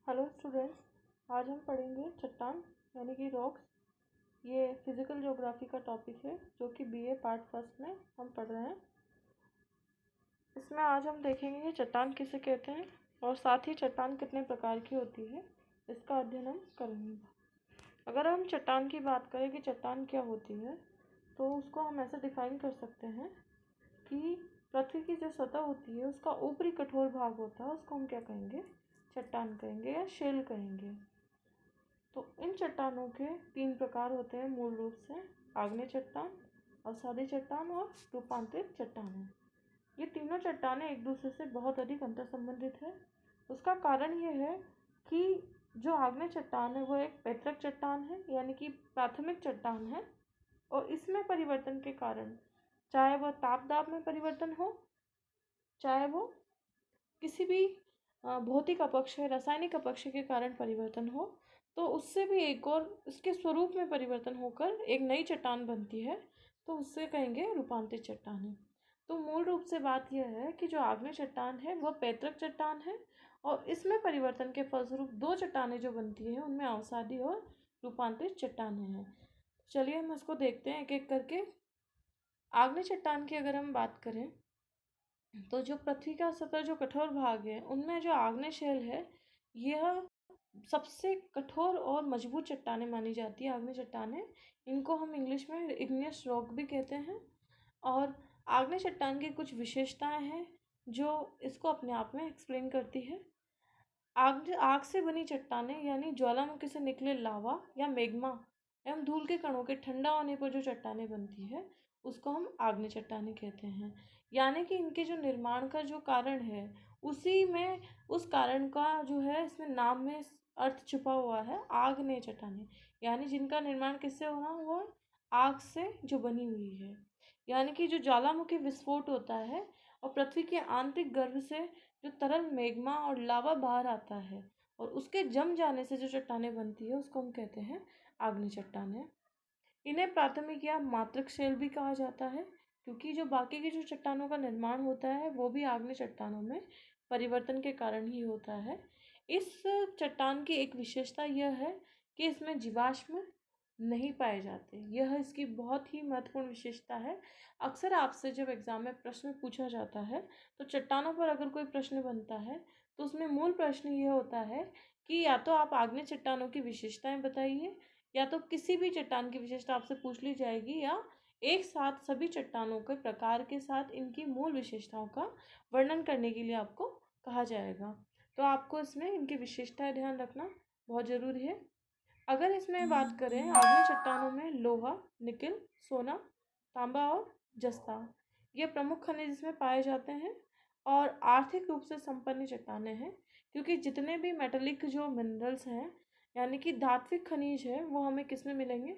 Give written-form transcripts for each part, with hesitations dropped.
Hello students, आज हम पढ़ेंगे चट्टान यानी कि रॉक्स। ये फिज़िकल ज्योग्राफी का टॉपिक है जो कि बीए पार्ट फर्स्ट में हम पढ़ रहे हैं। इसमें आज हम देखेंगे कि चट्टान किसे कहते हैं और साथ ही चट्टान कितने प्रकार की होती है, इसका अध्ययन हम करेंगे। अगर हम चट्टान की बात करें कि चट्टान क्या होती है, तो उसको हम ऐसे डिफाइन कर सकते हैं कि पृथ्वी की जो सतह होती है उसका ऊपरी कठोर भाग होता है, उसको हम क्या कहेंगे? चट्टान कहेंगे या शेल कहेंगे। तो इन चट्टानों के 3 प्रकार होते हैं मूल रूप से: आग्नेय चट्टान, अवसादी चट्टान और रूपांतरित चट्टानें। ये तीनों चट्टानें एक दूसरे से बहुत अधिक अंतर संबंधित है। उसका कारण ये है कि जो आग्नेय चट्टान है वो एक पैतृक चट्टान है, यानी कि प्राथमिक चट्टान है, और इसमें परिवर्तन के कारण, चाहे वह ताप दाब में परिवर्तन हो, चाहे वो किसी भी भौतिक अपक्ष है, रासायनिक अपक्ष के कारण परिवर्तन हो, तो उससे भी एक और उसके स्वरूप में परिवर्तन होकर एक नई चट्टान बनती है, तो उससे कहेंगे रूपांतरित चट्टान। तो मूल रूप से बात यह है कि जो आग्नेय चट्टान है वह पैतृक चट्टान है, और इसमें परिवर्तन के फलस्वरूप 2 चट्टानें जो बनती हैं उनमें अवसादी और रूपांतरित चट्टानें हैं। चलिए हम इसको देखते हैं एक एक करके। आग्नेय चट्टान की अगर हम बात करें, तो जो पृथ्वी का सतह जो कठोर भाग है उनमें जो आग्नेय शेल है, यह सबसे कठोर और मजबूत चट्टानें मानी जाती है। आग्नेय चट्टानें, इनको हम इंग्लिश में इग्नियस रॉक भी कहते हैं। और आग्नेय चट्टान की कुछ विशेषताएं हैं जो इसको अपने आप में एक्सप्लेन करती है। आग से बनी चट्टानें यानी ज्वालामुखी से निकले लावा या मैग्मा एवं धूल के कणों के ठंडा होने पर जो चट्टानें बनती है उसको हम आग्नेय चट्टानें कहते हैं। यानी कि इनके जो निर्माण का जो कारण है उसी में, उस कारण का जो है इसमें नाम में अर्थ छुपा हुआ है, आग्नेय चट्टानें। यानी जिनका निर्माण किससे हुआ हुआ, आग से जो बनी हुई है। यानी कि जो ज्वालामुखी विस्फोट होता है और पृथ्वी के आंतरिक गर्भ से जो तरल मैग्मा और लावा बाहर आता है और उसके जम जाने से जो चट्टानें बनती है उसको हम कहते हैं आग्नेय चट्टानें। इन्हें प्राथमिक या मातृक शेल भी कहा जाता है, क्योंकि जो बाकी की जो चट्टानों का निर्माण होता है वो भी आग्नेय चट्टानों में परिवर्तन के कारण ही होता है। इस चट्टान की एक विशेषता यह है कि इसमें जीवाश्म नहीं पाए जाते। यह इसकी बहुत ही महत्वपूर्ण विशेषता है। अक्सर आपसे जब एग्जाम में प्रश्न पूछा जाता है, तो चट्टानों पर अगर कोई प्रश्न बनता है तो उसमें मूल प्रश्न ये होता है कि या तो आप आग्नेय चट्टानों की विशेषताएं बताइए, या तो किसी भी चट्टान की विशेषता आपसे पूछ ली जाएगी, या एक साथ सभी चट्टानों के प्रकार के साथ इनकी मूल विशेषताओं का वर्णन करने के लिए आपको कहा जाएगा। तो आपको इसमें इनकी विशेषताएं ध्यान रखना बहुत ज़रूरी है। अगर इसमें बात करें, आग्नेय चट्टानों में लोहा, निकेल, सोना, तांबा और जस्ता ये प्रमुख खनिज इसमें पाए जाते हैं, और आर्थिक रूप से संपन्न चट्टानें हैं, क्योंकि जितने भी मेटलिक जो मिनरल्स हैं यानी कि धात्विक खनिज है वो हमें किस में मिलेंगे,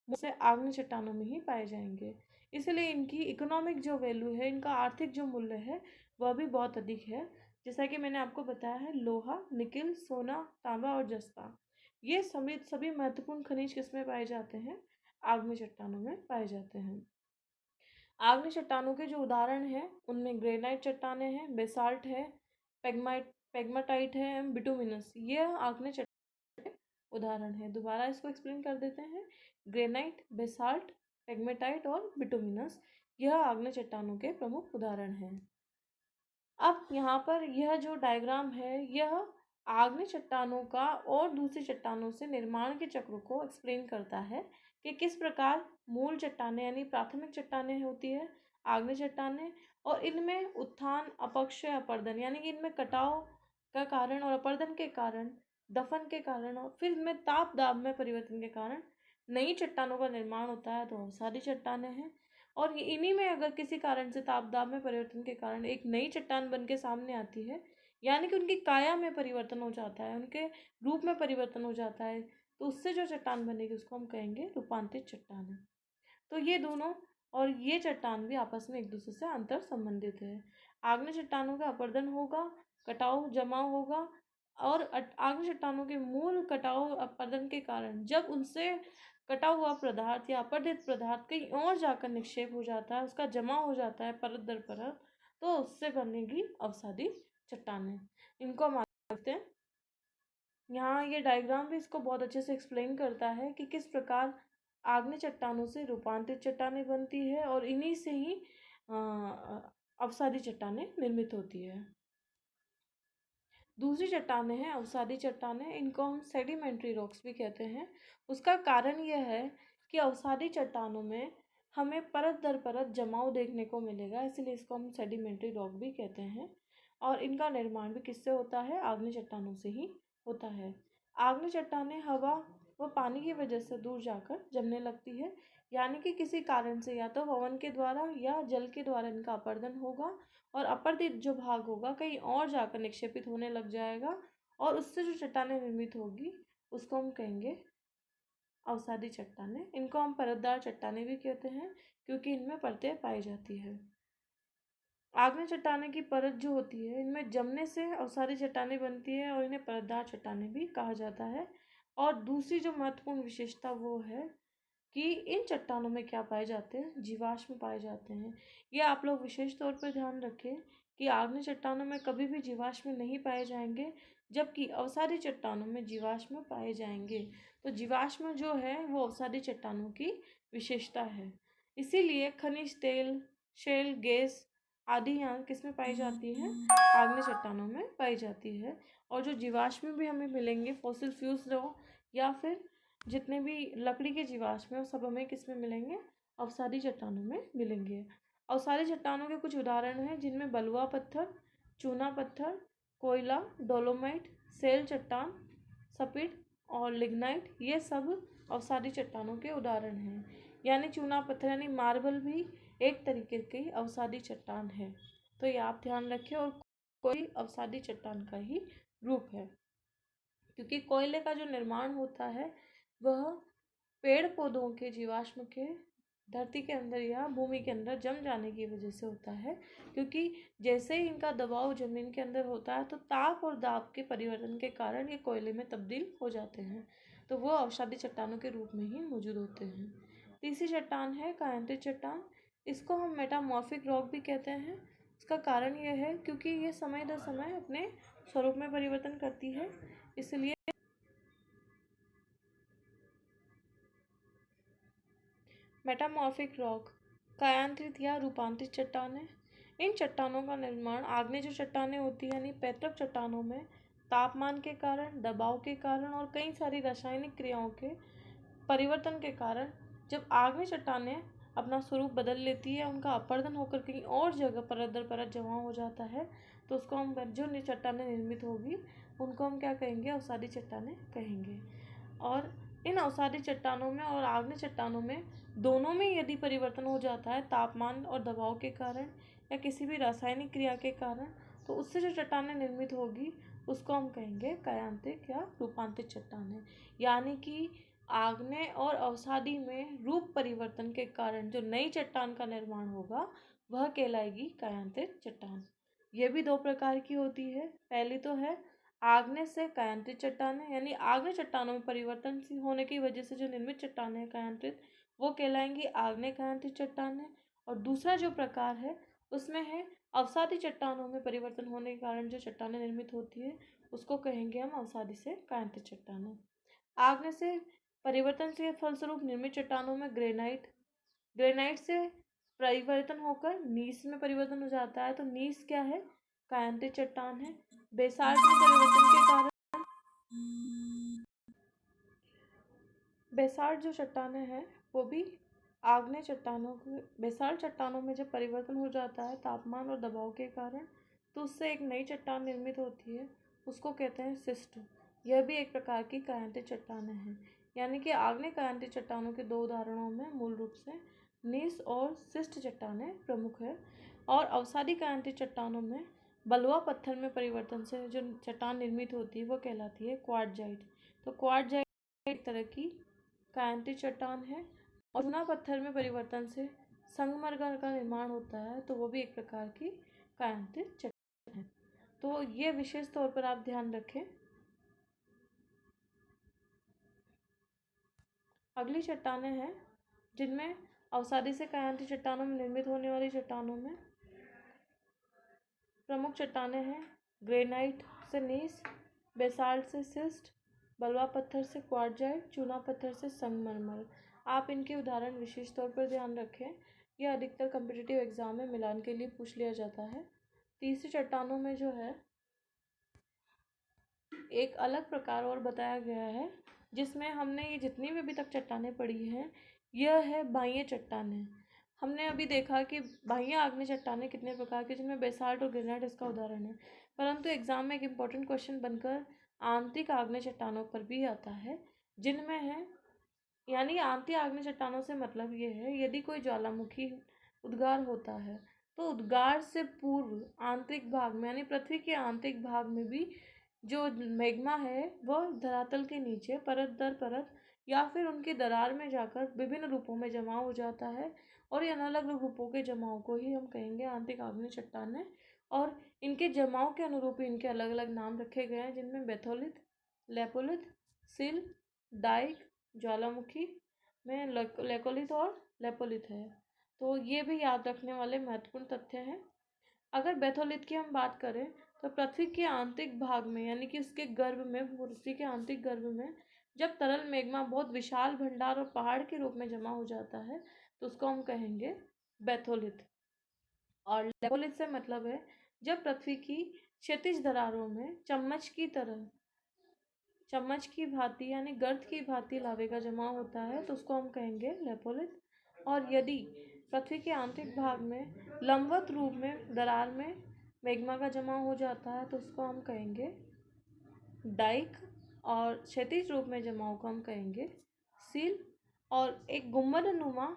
मुझसे आग्नेय चट्टानों में ही पाए जाएंगे। इसलिए इनकी इकोनॉमिक जो वैल्यू है, इनका आर्थिक जो मूल्य है वह भी बहुत अधिक है। जैसा कि मैंने आपको बताया है, लोहा, निकेल, सोना, तांबा और जस्ता ये सभी महत्वपूर्ण खनिज किसमें पाए जाते हैं, आग्नेय चट्टानों में पाए जाते हैं। आग्नेय चट्टानों के जो उदाहरण हैं उनमें ग्रेनाइट चट्टानें हैं, बेसाल्ट है, पेग्माटाइट है, बिटुमिनस, ये आग्नेय चट्टान उदाहरण है। दोबारा इसको एक्सप्लेन कर देते हैं। ग्रेनाइट, बेसाल्ट, पेग्मेटाइट और बिटुमिनस यह आग्नेय चट्टानों के प्रमुख उदाहरण हैं। अब यहाँ पर यह जो डायग्राम है यह आग्नेय चट्टानों का और दूसरी चट्टानों से निर्माण के चक्र को एक्सप्लेन करता है कि किस प्रकार मूल चट्टानें यानी प्राथमिक चट्टानें होती है, आग्नेय चट्टानें, और इनमें उत्थान, अपक्षय, अपर्दन यानी कि इनमें कटाव का कारण और अपर्दन के कारण, दफन के कारण और फिर इनमें ताप दाब में परिवर्तन के कारण नई चट्टानों का निर्माण होता है, तो सारी चट्टानें हैं। और इन्हीं में अगर किसी कारण से ताप दाब में परिवर्तन के कारण एक नई चट्टान बन के सामने आती है, यानी कि उनकी काया में परिवर्तन हो जाता है, उनके रूप में परिवर्तन हो जाता है, तो उससे जो चट्टान बनेगी उसको हम कहेंगे रूपांतरित चट्टान। तो ये दोनों और ये चट्टान भी आपस में एक दूसरे से अंतर संबंधित है। आग्नेय चट्टानों का अपर्दन होगा, कटाव जमाव होगा, और आग्नेय चट्टानों के मूल कटाव अपर्दन के कारण जब उनसे कटा हुआ पदार्थ या अपरदित पदार्थ कहीं और जाकर निक्षेप हो जाता है, उसका जमा हो जाता है परत दर परत, तो उससे बनेगी अवसादी चट्टानें। इनको हम आगे देखते हैं। यहाँ ये डायग्राम भी इसको बहुत अच्छे से एक्सप्लेन करता है कि किस प्रकार आग्नेय चट्टानों से रूपांतरित चट्टानें बनती है और इन्हीं से ही अवसादी चट्टानें निर्मित होती है। दूसरी चट्टानें हैं अवसादी चट्टानें, इनको हम सेडिमेंट्री रॉक्स भी कहते हैं। उसका कारण यह है कि अवसादी चट्टानों में हमें परत दर परत जमाव देखने को मिलेगा, इसलिए इसको हम सेडिमेंट्री रॉक भी कहते हैं। और इनका निर्माण भी किससे होता है? आग्नेय चट्टानों से ही होता है। आग्नेय चट्टानें हवा व पानी की वजह से दूर जाकर जमने लगती है, यानी कि किसी कारण से या तो पवन के द्वारा या जल के द्वारा इनका अपरदन होगा और अपर्दित जो भाग होगा कहीं और जाकर निक्षेपित होने लग जाएगा और उससे जो चट्टानें निर्मित होगी उसको हम कहेंगे अवसादी चट्टानें। इनको हम परतदार चट्टानें भी कहते हैं क्योंकि इनमें परतें पाई जाती है। आग्नेय चट्टानें की परत जो होती है इनमें जमने से अवसादी चट्टानें बनती है और इन्हें परतदार चट्टानें भी कहा जाता है। और दूसरी जो महत्वपूर्ण विशेषता वो है कि इन चट्टानों में क्या पाए जाते हैं? जीवाश्म पाए जाते हैं। ये आप लोग विशेष तौर पर ध्यान रखें कि आग्नेय चट्टानों में कभी भी जीवाश्म नहीं पाए जाएंगे, जबकि अवसादी चट्टानों में जीवाश्म पाए जाएंगे। तो जीवाश्म जो है वो अवसादी चट्टानों की विशेषता है। इसीलिए खनिज तेल, शेल, गैस आदि यहाँ किसमें पाई जाती है? आग्नेय चट्टानों में पाई जाती है। और जो जीवाश्म भी हमें मिलेंगे, फॉसिल फ्यूल्स हो या फिर जितने भी लकड़ी के जीवाश्म हैं, सब हमें किस में मिलेंगे? अवसादी चट्टानों में मिलेंगे। अवसादी चट्टानों के कुछ उदाहरण हैं जिनमें बलुआ पत्थर, चूना पत्थर, कोयला, डोलोमाइट, सेल चट्टान, सपिट और लिग्नाइट, ये सब अवसादी चट्टानों के उदाहरण हैं। यानी चूना पत्थर यानी मार्बल भी एक तरीके की अवसादी चट्टान है। तो ये आप ध्यान रखें। और कोई अवसादी चट्टान का ही रूप है, क्योंकि कोयले का जो निर्माण होता है वह पेड़ पौधों के जीवाश्म के धरती के अंदर या भूमि के अंदर जम जाने की वजह से होता है। क्योंकि जैसे ही इनका दबाव जमीन के अंदर होता है तो ताप और दाब के परिवर्तन के कारण ये कोयले में तब्दील हो जाते हैं, तो वो अवसादी चट्टानों के रूप में ही मौजूद होते हैं। तीसरी चट्टान है कायांतित चट्टान। इसको हम मेटामॉर्फिक रॉक भी कहते हैं। इसका कारण यह है क्योंकि ये समय दर समय अपने स्वरूप में परिवर्तन करती है, इसलिए मेटामॉर्फिक रॉक कायांतरित या रूपांतरित चट्टानें। इन चट्टानों का निर्माण आग्नेय जो चट्टानें होती है यानी पैतृक चट्टानों में तापमान के कारण, दबाव के कारण और कई सारी रासायनिक क्रियाओं के परिवर्तन के कारण जब आग्नेय चट्टानें अपना स्वरूप बदल लेती है, उनका अपरदन होकर कहीं और जगह परत दर परत जमा हो जाता है, तो उसको हम जो चट्टानें निर्मित होगी उनको हम क्या कहेंगे? अवसादी चट्टानें कहेंगे। और इन अवसादी चट्टानों में और आग्नेय चट्टानों में दोनों में यदि परिवर्तन हो जाता है तापमान और दबाव के कारण या किसी भी रासायनिक क्रिया के कारण, तो उससे जो चट्टानें निर्मित होगी उसको हम कहेंगे कायांतित या रूपांतरित चट्टानें। यानी कि आग्नेय और अवसादी में रूप परिवर्तन के कारण जो नई चट्टान का निर्माण होगा वह कहलाएगी कायांतित चट्टान। यह भी दो प्रकार की होती है। पहली तो है आग्नेय से कायांतित चट्टानें, यानी आग्नेय चट्टानों में परिवर्तन होने की वजह से जो निर्मित चट्टानें हैं कायांतित, वो कहलाएंगी आग्नेय कायांतित चट्टानें। और दूसरा जो प्रकार है उसमें है अवसादी चट्टानों में परिवर्तन होने के कारण जो चट्टानें निर्मित होती है उसको कहेंगे हम अवसादी से कायांतित चट्टानें। आग्नेय से परिवर्तन से फलस्वरूप निर्मित चट्टानों में ग्रेनाइट, ग्रेनाइट से परिवर्तन होकर नीस में परिवर्तन हो जाता है, तो नीस क्या है? कायांतित चट्टान है। बेसाल्ट में परिवर्तन के कारण बेसाल्ट जो चट्टानें हैं वो भी आग्नेय चट्टानों के, बेसाल्ट चट्टानों में जब परिवर्तन हो जाता है तापमान और दबाव के कारण, तो उससे एक नई चट्टान निर्मित होती है, उसको कहते हैं सिस्ट। यह भी एक प्रकार की कायांतित चट्टानें हैं। यानी कि आग्नेय कायांतित चट्टानों के दो उदाहरणों में मूल रूप से नीस और सिस्ट चट्टानें प्रमुख है। और अवसादी कायांतित चट्टानों में बलुआ पत्थर में परिवर्तन से जो चट्टान निर्मित होती है वो कहलाती है क्वार्टजाइट। तो क्वार्टजाइट एक तरह की कायांतित चट्टान है। और चूना पत्थर में परिवर्तन से संगमरमर का निर्माण होता है, तो वो भी एक प्रकार की कायांतित चट्टान है। तो ये विशेष तौर पर आप ध्यान रखें। अगली चट्टानें हैं जिनमें अवसादी से कायांतित चट्टानों में निर्मित होने वाली चट्टानों में प्रमुख चट्टानें हैं ग्रेनाइट से नीस, बेसाल्ट से सिस्ट, बलुआ पत्थर से क्वार्टजाइट, चूना पत्थर से संगमरमर। आप इनके उदाहरण विशेष तौर पर ध्यान रखें। यह अधिकतर कम्पिटिटिव एग्जाम में मिलान के लिए पूछ लिया जाता है। तीसरी चट्टानों में जो है एक अलग प्रकार और बताया गया है, जिसमें हमने ये जितनी भी अभी तक चट्टानें पढ़ी हैं, यह है बाह्य चट्टानें। हमने अभी देखा कि बाह्य आग्नेय चट्टानें कितने प्रकार की, जिनमें बेसाल्ट और ग्रेनाइट इसका उदाहरण है। परंतु एग्जाम में एक इम्पॉर्टेंट क्वेश्चन बनकर आंतरिक आग्नेय चट्टानों पर भी आता है, जिनमें है, यानी आंतरिक आग्नेय चट्टानों से मतलब ये है, यदि कोई ज्वालामुखी उद्गार होता है तो उद्गार से पूर्व आंतरिक भाग में, यानी पृथ्वी के आंतरिक भाग में भी जो मैग्मा है वह धरातल के नीचे परत दर परत या फिर उनकी दरार में जाकर विभिन्न रूपों में जमा हो जाता है, और इन अलग अलग रूपों के जमाव को ही हम कहेंगे आंतरिक आग्नेय चट्टानें। और इनके जमाव के अनुरूप ही इनके अलग अलग नाम रखे गए हैं, जिनमें बेथोलिथ, लेपोलिथ, सिल, डाइक, ज्वालामुखी में लेकोलिथ और लेपोलिथ है। तो ये भी याद रखने वाले महत्वपूर्ण तथ्य हैं। अगर बेथोलिथ की हम बात करें तो पृथ्वी के आंतरिक भाग में, यानी कि उसके गर्भ में, पृथ्वी के आंतरिक गर्भ में जब तरल मैग्मा बहुत विशाल भंडार और पहाड़ के रूप में जमा हो जाता है तो उसको हम कहेंगे बेथोलिथ। और लेपोलिथ से मतलब है जब पृथ्वी की क्षैतिज दरारों में चम्मच की भांति, यानी गर्त की भांति लावे का जमा होता है तो उसको हम कहेंगे लेपोलिथ। और यदि पृथ्वी के आंतरिक भाग में लंबवत रूप में दरार में मैग्मा का जमा हो जाता है तो उसको हम कहेंगे डाइक, और क्षैतिज रूप में जमाव को हम कहेंगे सील। और एक गुंबदनुमा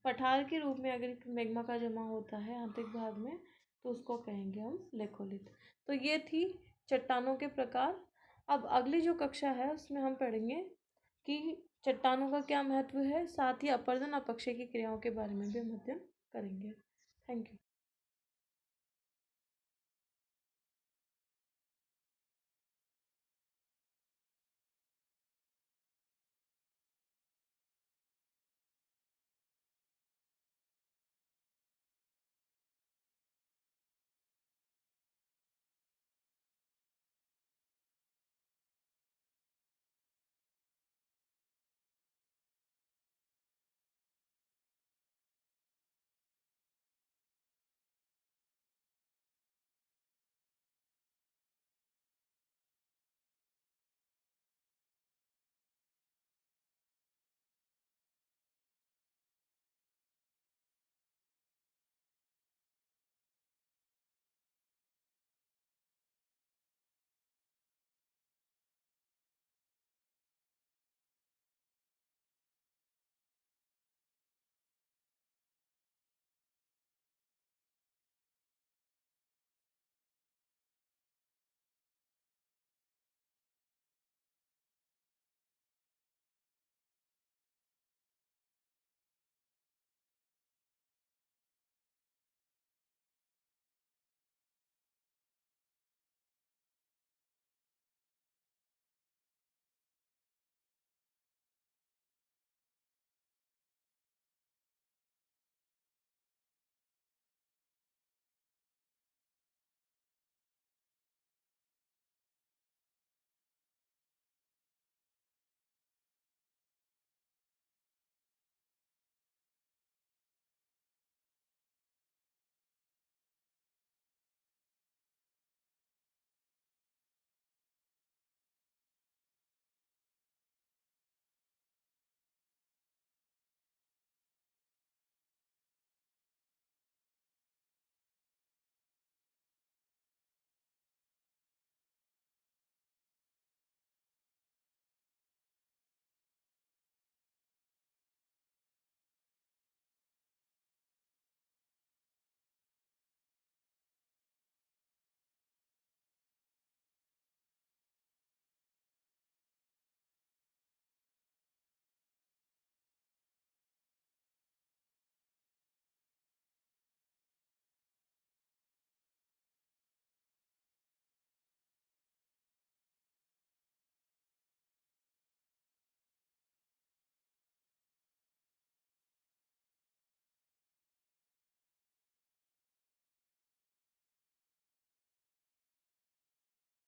पठार के रूप में अगर मैग्मा का जमा होता है आंतरिक भाग में तो उसको कहेंगे हम लेकोलिथ। तो ये थी चट्टानों के प्रकार। अब अगली जो कक्षा है उसमें हम पढ़ेंगे कि चट्टानों का क्या महत्व है, साथ ही अपरदन अपक्षय की क्रियाओं के बारे में भी हम अध्ययन करेंगे। Thank you.